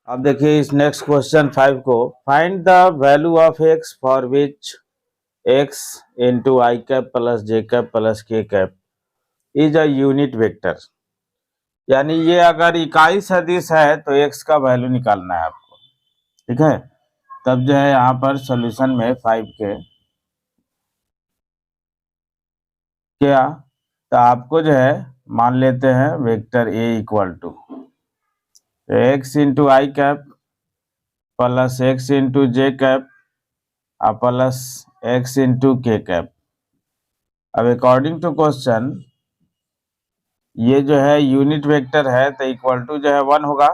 अब देखिए इस नेक्स्ट क्वेश्चन 5 को, find the value of x for which x into i cap plus j cap plus k cap is a unit vector. यानी ये अगर इकाई सदिश है तो एक्स का वैल्यू निकालना है आपको। ठीक है, तब जो है यहाँ पर सॉल्यूशन में 5 के क्या, तो आपको जो है मान लेते हैं vector a equal to x into i cap plus x into j cap plus x into k cap. अब अकॉर्डिंग टू क्वेश्चन ये जो है यूनिट वेक्टर है तो इक्वल टू जो है 1 होगा।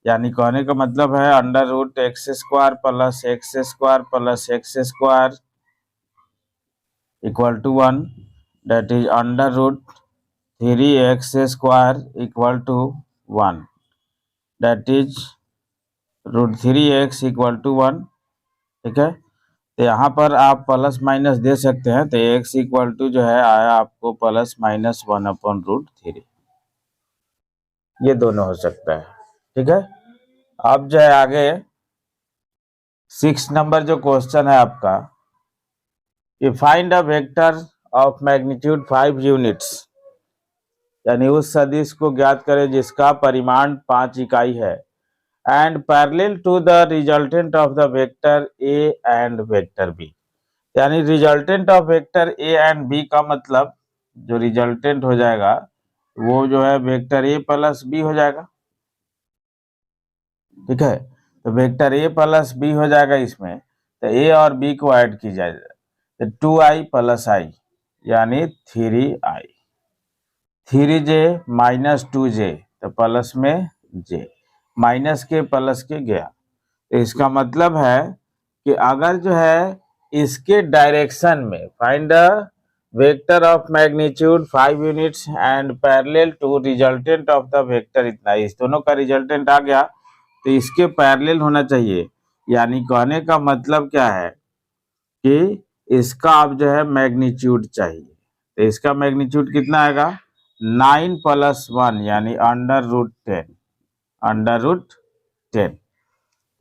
यानी कहने का मतलब है under root x square plus x square equal to 1, that is under root 3x square equal to 1, that is root 3x equal to 1। ठीक है, तो यहाँ पर आप प्लस माइनस दे सकते हैं, तो x इक्वल टू जो है आया आपको प्लस माइनस 1/√3, ये दोनों हो सकता है। ठीक है, अब जो है आगे 6 नंबर जो क्वेश्चन है आपका, कि find a vector of magnitude 5 units, यानी उस सदिश को ज्ञात करें जिसका परिमाण 5 इकाई है, and parallel to the resultant of the vector a and vector b. यानी resultant of vector a and b का मतलब जो रिजल्टेंट हो जाएगा वो जो है वेक्टर ए प्लस बी हो जाएगा। ठीक है, तो वेक्टर ए प्लस बी हो जाएगा इसमें, तो ए और बी को ऐड की जाएगा तो 2i प्लस आई यानी 3i, 3j माइनस 2j तो प्लस में j, माइनस के प्लस के गया। तो इसका मतलब है कि अगर जो है इसके डायरेक्शन में find the vector of magnitude 5 units and parallel to resultant of the vector, इतना इस दोनों का रिजल्टेंट आ गया तो इसके पैरेलल होना चाहिए। यानी कहने का मतलब क्या है कि इसका अब जो है मैग्नीट्यूड चाहिए, तो इसका मैग्नीट्यूड कितना आएगा 9 प्लस 1 यानी अंडर रूट 10।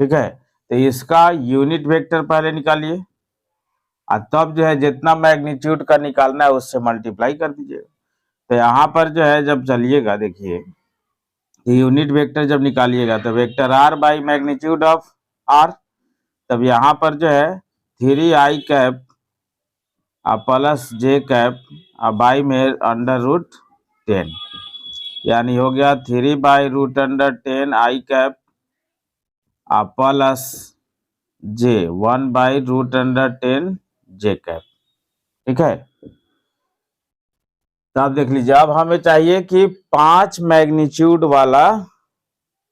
ठीक है, तो इसका यूनिट वेक्टर पहले निकालिए और तब जो है जितना मैग्नीट्यूड का निकालना है उससे मल्टीप्लाई कर दीजिएगा। तो यहाँ पर जो है जब चलिएगा देखिए यूनिट वेक्टर जब निकालिएगा तो vector r by magnitude of r, तब यहाँ पर जो है 3i cap plus j cap by में अंडर रूट 10, यानी हो गया 3/√10 i cap plus j 1/√10 j cap. ठीक है, तो आप देख लीजिए अब हमें चाहिए कि 5 मैग्नीट्यूड वाला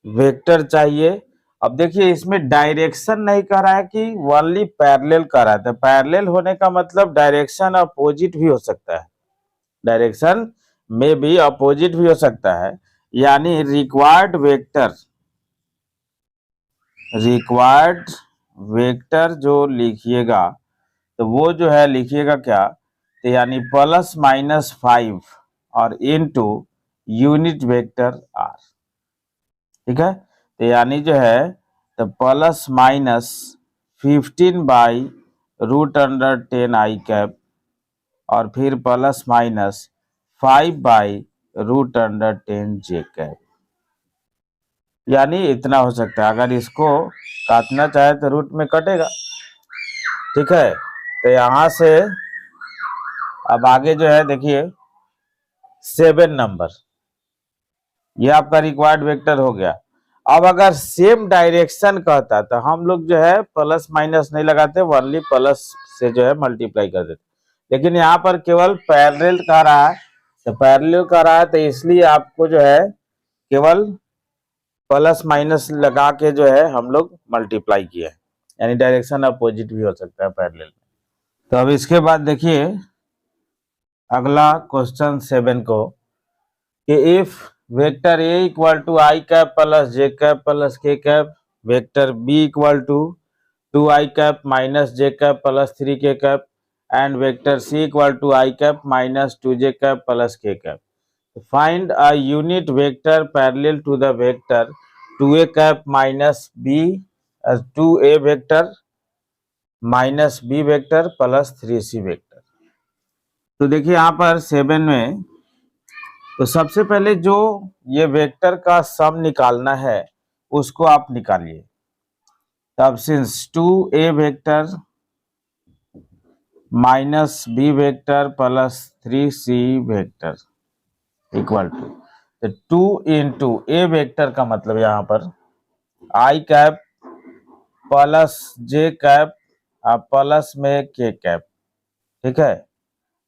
वेक्टर चाहिए। अब देखिए इसमें डायरेक्शन नहीं कह रहा है कि ओनली पैरेलल कह रहा है, तो पैरेलल होने का मतलब डायरेक्शन अपोजिट भी हो सकता है, डायरेक्शन में भी अपोजिट भी हो सकता है। यानी रिक्वायर्ड वेक्टर जो लिखिएगा तो वो जो है लिखिएगा क्या, तो यानी प्लस माइनस 5 और इनटू यूनिट वेक्टर आर। ठीक है, तो यानी जो है तो प्लस माइनस 15/√10 आई कैप और फिर प्लस माइनस 5/√10 जे कैप, यानी इतना हो सकता है। अगर इसको काटना चाहे तो रूट में कटेगा। ठीक है, तो यहाँ से अब आगे जो है देखिए 7 नंबर, ये आपका रिक्वायर्ड वेक्टर हो गया। अब अगर सेम डायरेक्शन कहता तो हम लोग जो है प्लस माइनस नहीं लगाते, ओनली प्लस से जो है मल्टीप्लाई कर देते, लेकिन यहाँ पर केवल पैरेलल कह रहा है, तो पैरेलल कह रहा है तो इसलिए आपको जो है केवल प्लस माइनस लगा के जो है हम लोग मल्टीप्लाई किए हैं, यानी डायरेक्शन अपोजिट भी हो सकता है पैरेलल में। तो अब इसके बाद देखिए अगला क्वेश्चन 7 को, कि if vector a equal to i cap plus j cap plus k cap, vector b equal to 2i cap minus j cap plus 3k cap, and vector c equal to i cap minus 2j cap plus k cap, find a unit vector parallel to the vector 2a cap minus b 2a vector minus b vector plus 3c vector. तो देखिए यहाँ पर 7 में तो सबसे पहले जो ये वेक्टर का सम निकालना है उसको आप निकालिए। तब since 2a vector minus b vector plus 3c vector equal to 2 into a vector का मतलब यहाँ पर i cap plus j cap plus में के कैप, ठीक है।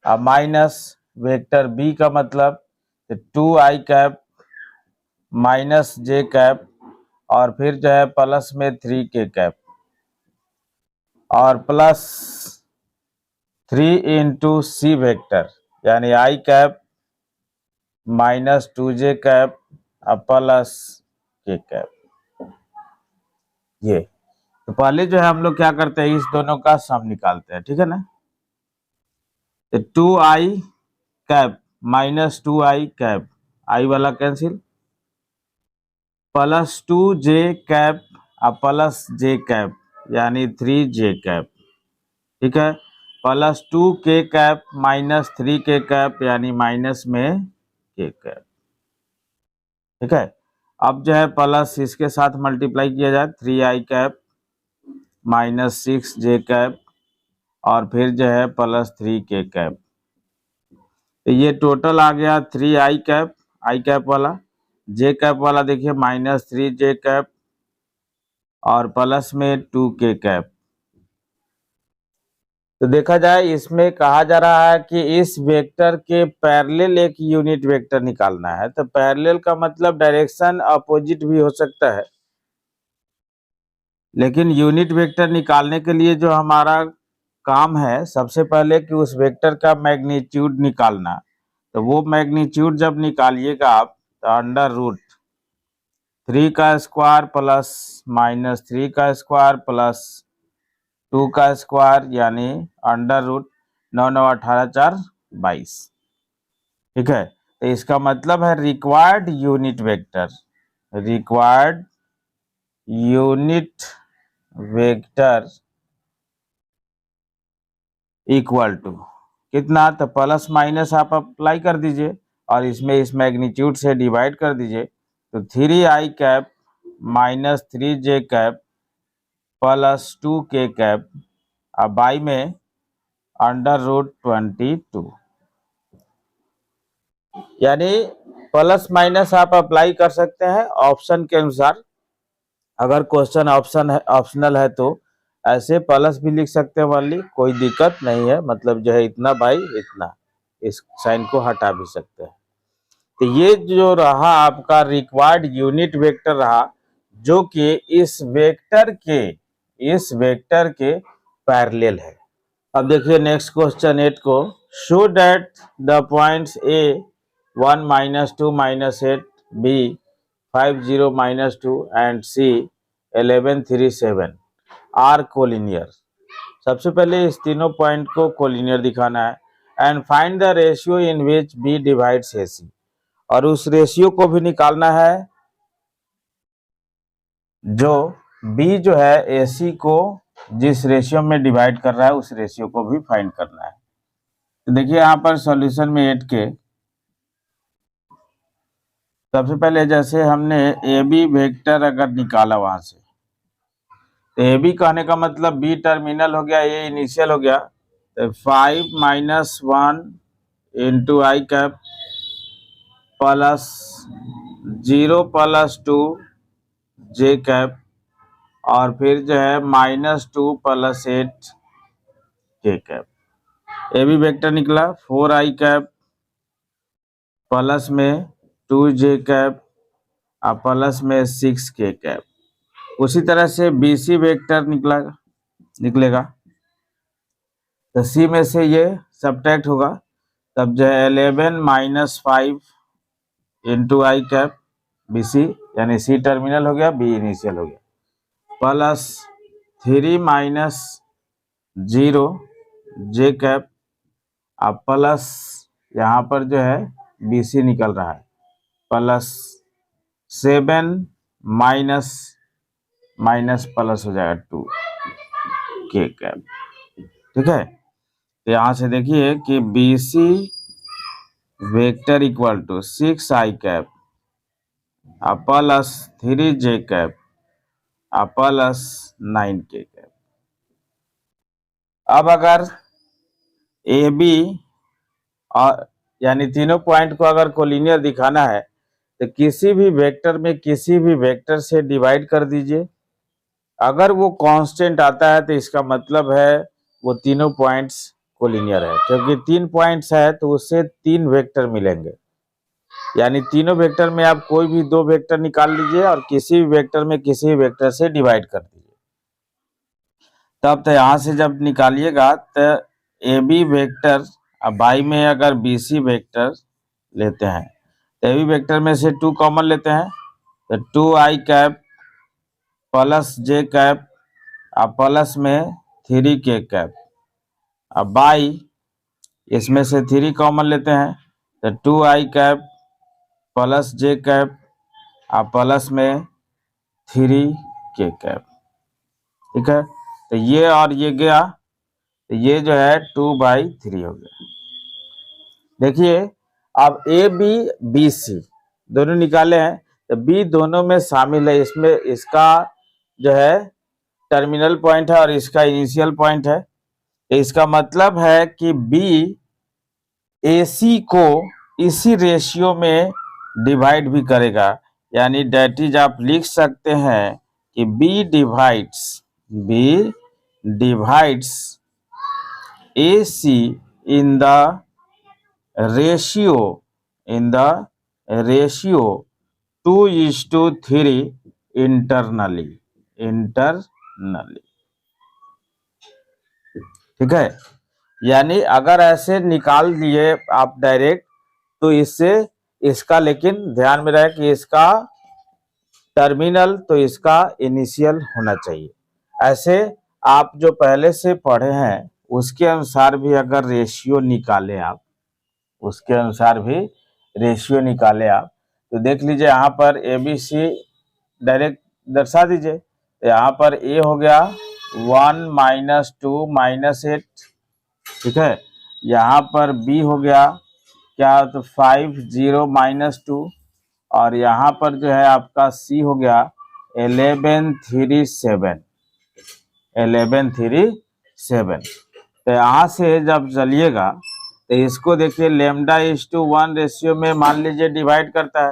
अब माइनस वेक्टर बी का मतलब 2i cap minus j cap और फिर जो है प्लस में 3k कैप और प्लस 3 इंटू सी वेक्टर यानी i cap minus 2j cap plus k cap. ये तो पहले जो है हम लोग क्या करते हैं, इस दोनों का सम निकालते हैं, ठीक है ना। तो 2i cap minus 2i cap, i वाला cancel, plus 2j cap plus j cap यानी 3j कैप, ठीक है, plus 2k cap minus 3k cap यानी माइनस में k कैप, ठीक है। अब जो है प्लस इसके साथ मल्टीप्लाई किया जाए 3i cap minus 6j cap और फिर जो है प्लस 3k कैप। तो ये टोटल आ गया 3i कैप, आई कैप वाला, जे कैप वाला देखिए माइनस 3j कैप और प्लस में 2k कैप। तो देखा जाए इसमें कहा जा रहा है कि इस वेक्टर के पैरेलल एक यूनिट वेक्टर निकालना है। तो पैरेलल का मतलब डायरेक्शन अपोजिट भी हो सकता है, लेकिन यूनिट वेक्टर निकालने के लिए जो हमारा काम है सबसे पहले कि उस वेक्टर का मैग्नीट्यूड निकालना। तो वो मैग्नीट्यूड जब निकालिएगा आप तो अंडर रूट 3 का स्क्वायर प्लस माइनस 3 का स्क्वायर प्लस 2 का स्क्वायर यानी अंडर रूट 9 9 18 4 22, ठीक है। तो इसका मतलब है required unit vector, required unit vector equal to कितना, तो प्लस माइनस आप अप्लाई कर दीजिए और इसमें इस मैग्नीट्यूड से डिवाइड कर दीजिए। तो 3i cap minus 3j cap plus 2k cap अब बाई में अंडर रूट 22, यानी प्लस माइनस आप अप्लाई कर सकते हैं ऑप्शन के अनुसार। अगर क्वेश्चन ऑप्शनल है तो ऐसे प्लस भी लिख सकते हैं वाली, कोई दिक्कत नहीं है, मतलब जो है इतना बाई इतना, इस साइन को हटा भी सकते हैं। तो ये जो रहा आपका रिक्वायर्ड यूनिट वेक्टर रहा जो कि इस वेक्टर के पैरेलल है। अब देखिए नेक्स्ट क्वेश्चन 8 को, show that the points A 1 minus 2 minus 8 B 5 0 minus 2 and C 11 3 7 are collinear. सबसे पहले इस तीनों पॉइंट को कोलिनियर दिखाना है and find the ratio in which B divides A C, और उस रेशियो को भी निकालना है जो बी जो है ए सी को जिस रेशियो में डिवाइड कर रहा है उस रेशियो को भी फाइंड करना है। तो देखिए यहाँ पर सॉल्यूशन में 8 के सबसे पहले जैसे हमने ए बी वेक्टर अगर निकाला वहां से, तो ए बी कहने का मतलब बी टर्मिनल हो गया, ए इनिशियल हो गया। तो 5 minus 1 into i cap plus 0 plus 2 J cap और फिर जो है माइनस 2 प्लस 8 के कैप। ए बी वेक्टर निकला 4i कैप प्लस में 2j कैप और प्लस में 6k कैप। उसी तरह से बी सी वेक्टर निकलेगा। तो सी में से ये सब्ट्रैक्ट होगा, तब जो है 11 minus 5 into i cap B C, यानी सी टर्मिनल हो गया बी इनिशियल हो गया, प्लस 3 माइनस 0 जे कैप अब प्लस यहाँ पर जो है बी सी निकल रहा है प्लस 7 माइनस माइनस प्लस हो जाएगा 2 के कैप। ठीक है, तो यहां से देखिए कि b c vector equal to 6 i cap plus 3j cap plus 9k cap. अब अगर ए बी और यानी तीनों पॉइंट को अगर कोलिनियर दिखाना है तो किसी भी वेक्टर में किसी भी वेक्टर से डिवाइड कर दीजिए। अगर वो कांस्टेंट आता है तो इसका मतलब है वो तीनों पॉइंट्स कोलिनियर है, क्योंकि 3 पॉइंट्स है तो उससे 3 वेक्टर मिलेंगे। यानी तीनों वेक्टर में आप कोई भी 2 वेक्टर निकाल लीजिए और किसी भी वेक्टर में किसी भी वेक्टर से डिवाइड कर दीजिए। तब तो यहां से जब निकालिएगा तो ए बी वेक्टर, अब बाई में अगर बी सी वेक्टर लेते हैं तो ए बी वेक्टर में से 2 कॉमन लेते हैं तो 2i cap plus j cap plus में 3k कैप। अब बाई इसमें से 3 कॉमन लेते हैं तो 2i cap plus j cap plus में 3k कैप। ठीक है, तो ये और ये गया तो ये जो है 2/3 हो गया। देखिए अब ए बी बी सी दोनों निकाले हैं तो बी दोनों में शामिल है, इसमें इसका जो है टर्मिनल पॉइंट है और इसका इनिशियल पॉइंट है। तो इसका मतलब है कि बी ए सी को इसी रेशियो में डिवाइड भी करेगा। यानी डेट इज आप लिख सकते हैं कि b divides A c in the ratio 2:3 internally. ठीक है, यानी अगर ऐसे निकाल दिए आप डायरेक्ट तो इससे इसका लेकिन ध्यान में रहे कि इसका टर्मिनल तो इसका इनिशियल होना चाहिए। ऐसे आप जो पहले से पढ़े हैं उसके अनुसार भी अगर रेशियो निकालें आप, उसके अनुसार भी रेशियो निकाले आप तो देख लीजिए यहाँ पर ए बी सी डायरेक्ट दर्शा दीजिए। तो यहाँ पर ए हो गया 1 - 2 - 8। ठीक है, यहाँ पर बी हो गया क्या तो 5 0 - 2 और यहाँ पर जो है आपका सी हो गया 11 3 7। तो यहाँ से जब चलिएगा तो इसको देखिए λ:1 रेशियो में मान लीजिए डिवाइड करता है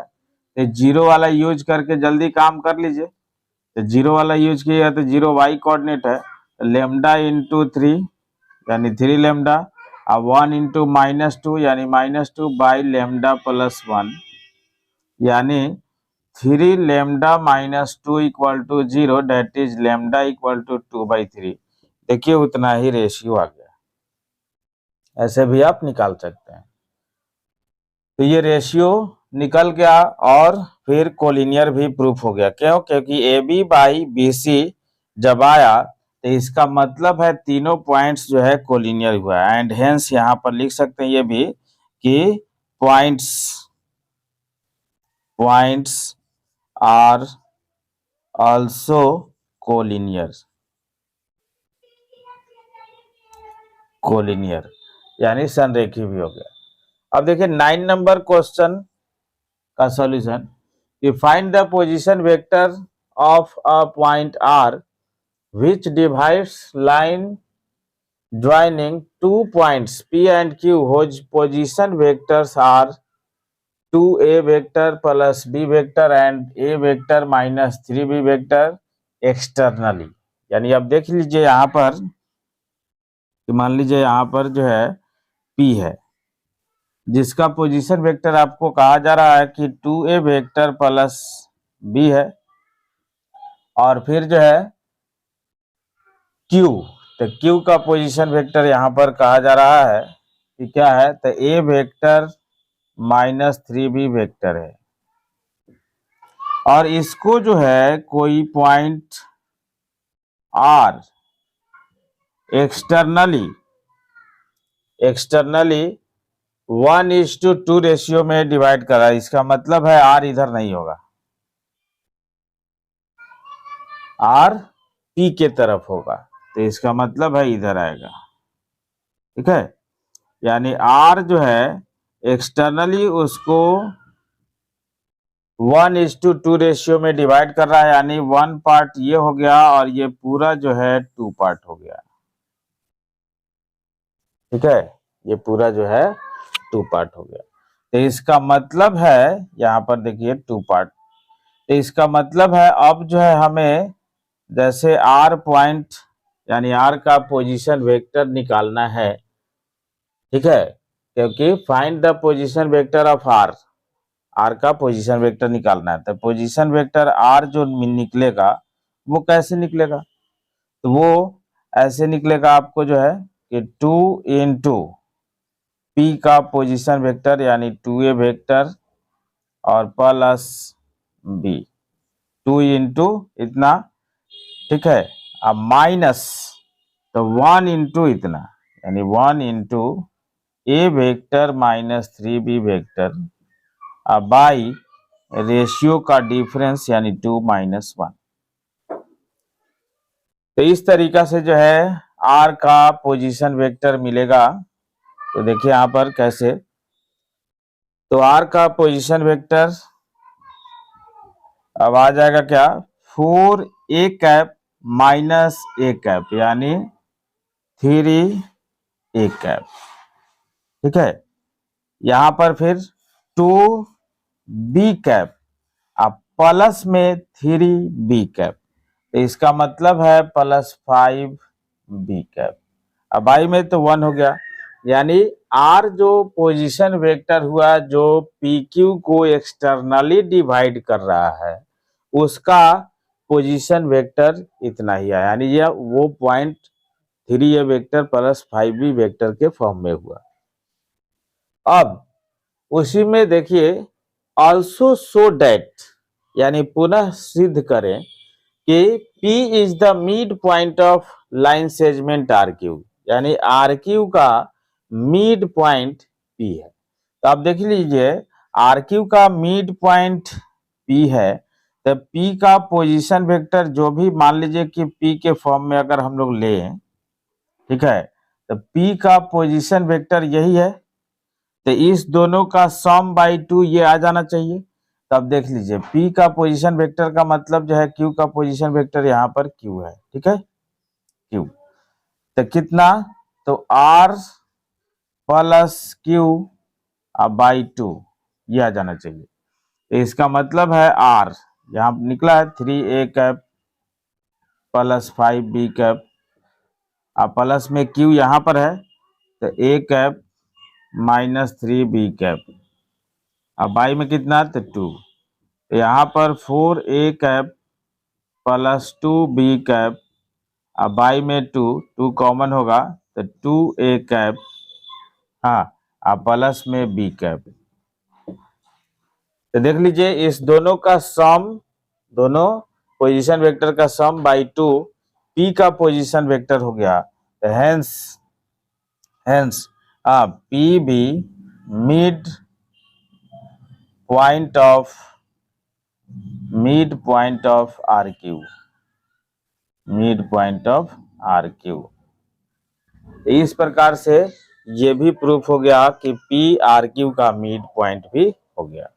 तो 0 वाला यूज करके जल्दी काम कर लीजिए। तो 0 वाला यूज किया तो 0 y कोऑर्डिनेट है, λ×3 यानी 3 लैम्डा और 1 × -2 यानी -2/λ+1 यानी 3 λ - 2 = 0 डेट इज λ = 2/3। देखिए उतना ही रेशियो आ गया। ऐसे भी आप निकाल सकते हैं। तो ये रेशियो निकल गया और फिर कोलिनियर भी प्रूफ हो गया। क्यों? क्योंकि a b by b c जब आया तो इसका मतलब है तीनों पॉइंट्स जो है कोलिनियर हुआ है। एंड हेंस यहाँ पर लिख सकते हैं ये भी कि पॉइंट्स आर आल्सो कोलिनियर यानी संरेखी भी हो गया। अब देखिए 9 नंबर क्वेश्चन का सॉल्यूशन कि find the position vector of a point r which divides line joining 2 points P and Q whose position vectors are 2a vector plus b vector and a vector minus 3b vector externally। यानी अब देख लीजिए यहाँ पर कि मान लीजिए यहाँ पर जो है P है जिसका पोजीशन वेक्टर आपको कहा जा रहा है कि 2a वेक्टर प्लस b है और फिर जो है Q, तो Q का पोजीशन वेक्टर यहाँ पर कहा जा रहा है कि क्या है तो a वेक्टर -3b वेक्टर है और इसको जो है कोई पॉइंट R एक्सटर्नली 1:2 रेशियो में डिवाइड करा। इसका मतलब है R इधर नहीं होगा, आर पी के तरफ होगा, तो इसका मतलब है इधर आएगा। ठीक है, यानी आर जो है एक्सटर्नली उसको 1:2 रेशियो में डिवाइड कर रहा है, यानी 1 पार्ट ये हो गया और ये पूरा जो है 2 पार्ट हो गया। ठीक है, ये पूरा जो है 2 पार्ट हो गया। तो इसका मतलब है यहाँ पर देखिए 2 पार्ट, तो इसका मतलब है अब जो है हमें जैसे आर पॉइंट यानी आर का पोजीशन वेक्टर निकालना है। ठीक है, क्योंकि find the position vector of r, r का पोजीशन वेक्टर निकालना है। तो पोजीशन वेक्टर आर जो निकलेगा वो कैसे निकलेगा, तो वो ऐसे निकलेगा आपको जो है कि 2 इंटू पी का पोजीशन वेक्टर यानी 2a वेक्टर और प्लस बी, 2 इंटू इतना। ठीक है, अब माइनस तो 1 इंटू इतना, यानी 1 into a vector minus 3b vector अब बाई रेशियो का डिफरेंस यानी 2 - 1। तो इस तरीका से जो है आर का पोजीशन वेक्टर मिलेगा। तो देखिए यहां पर कैसे, तो आर का पोजीशन वेक्टर अब आ जाएगा क्या, 4a cap minus a cap यानी 3a कैप। ठीक है, यहां पर फिर 2b कैप अब प्लस में 3b कैप, तो इसका मतलब है +5b कैप। अब आई में तो 1 हो गया, यानी आर जो पोजीशन वेक्टर हुआ जो पी क्यू को एक्सटर्नली डिवाइड कर रहा है उसका पोजीशन वेक्टर इतना ही है, यानी यह वो point 3a vector plus 5b vector के फॉर्म में हुआ। अब उसी में देखिए ऑल्सो सो डेट, यानी पुनः सिद्ध करें कि P is the mid point of line segment R Q, यानी आर क्यू का मिड पॉइंट P है। तो आप देख लीजिए आर क्यू का मिड पॉइंट P है, तो P का पोजीशन वेक्टर जो भी मान लीजिए कि P के फॉर्म में अगर हम लोग लें, ठीक है, तो P का पोजीशन वेक्टर यही है, तो इस दोनों का सम बाई 2 ये आ जाना चाहिए। तब देख लीजिए P का पोजीशन वेक्टर का मतलब जो है Q का पोजीशन वेक्टर यहाँ पर Q है। ठीक है, Q तो कितना, तो R प्लस Q बाई 2 ये आ जाना चाहिए। तो इसका मतलब है R यहाँ निकला है 3a cap plus 5b cap, plus में Q यहाँ पर है तो a cap minus 3b cap, अब बाई में कितना, तो 2, यहाँ पर 4a cap plus 2b cap, अब बाई में 2 कॉमन होगा तो 2a कैप, हाँ, अब प्लस में b कैप। तो देख लीजिए इस दोनों का सम, दोनों पोजीशन वेक्टर का सम बाई 2 p का पोजीशन वेक्टर हो गया। तो hence p be mid point of R Q, mid point of R Q. इस प्रकार से ये भी प्रूफ हो गया कि पी आर क्यू का मिड पॉइंट भी हो गया।